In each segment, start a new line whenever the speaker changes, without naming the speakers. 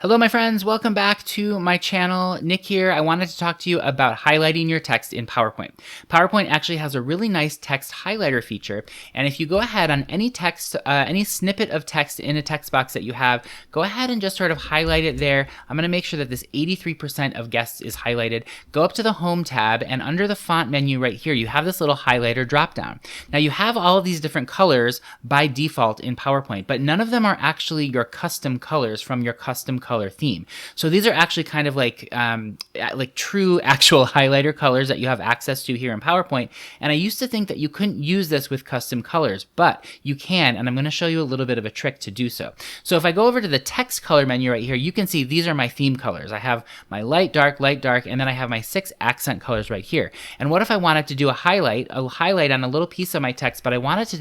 Hello, my friends. Welcome back to my channel. Nick here. I wanted to talk to you about highlighting your text in PowerPoint. PowerPoint actually has a really nice text highlighter feature. And if you go ahead on any text, any snippet of text in a text box that you have, go ahead and just sort of highlight it there. I'm going to make sure that this 83% of guests is highlighted. Go up to the Home tab, and under the font menu right here, you have this little highlighter drop down. Now you have all of these different colors by default in PowerPoint, but none of them are actually your custom colors from your custom color theme. So these are actually kind of like true actual highlighter colors that you have access to here in PowerPoint. And I used to think that you couldn't use this with custom colors, but you can, and I'm going to show you a little bit of a trick to do so. So if I go over to the text color menu right here, you can see these are my theme colors. I have my light, dark, and then I have my 6 accent colors right here. And what if I wanted to do a highlight on a little piece of my text, but I wanted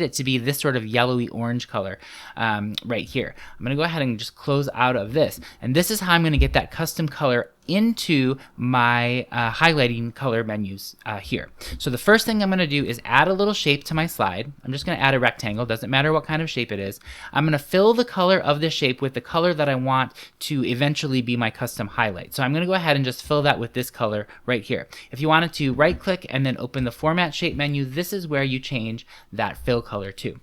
it to be this sort of yellowy orange color right here. I'm going to go ahead and just close out of this. And this is how I'm going to get that custom color into my highlighting color menus here. So the first thing I'm going to do is add a little shape to my slide. I'm just going to add a rectangle. Doesn't matter what kind of shape it is. I'm going to fill the color of this shape with the color that I want to eventually be my custom highlight. So I'm going to go ahead and just fill that with this color right here. If you wanted to right click and then open the format shape menu, this is where you change that fill color to.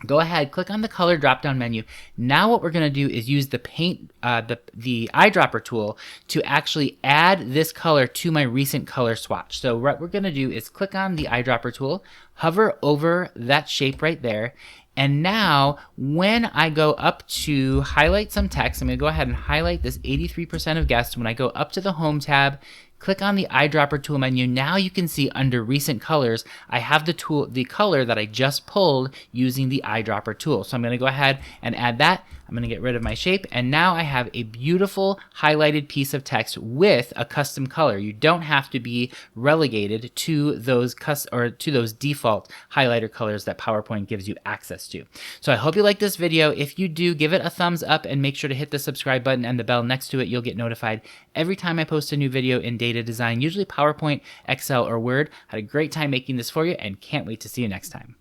Go ahead, click on the color drop-down menu. Now what we're going to do is use the paint, the eyedropper tool to actually add this color to my recent color swatch. So what we're going to do is click on the eyedropper tool, hover over that shape right there, and now when I go up to highlight some text, I'm going to go ahead and highlight this 83% of guests. When I go up to the Home tab, click on the eyedropper tool menu. Now you can see under recent colors, I have the color that I just pulled using the eyedropper tool. So I'm going to go ahead and add that. I'm going to get rid of my shape, and now I have a beautiful highlighted piece of text with a custom color. You don't have to be relegated to those default highlighter colors that PowerPoint gives you access to. So I hope you like this video. If you do, give it a thumbs up and make sure to hit the subscribe button and the bell next to it. You'll get notified every time I post a new video in data design, usually PowerPoint, Excel, or Word. Had a great time making this for you and can't wait to see you next time.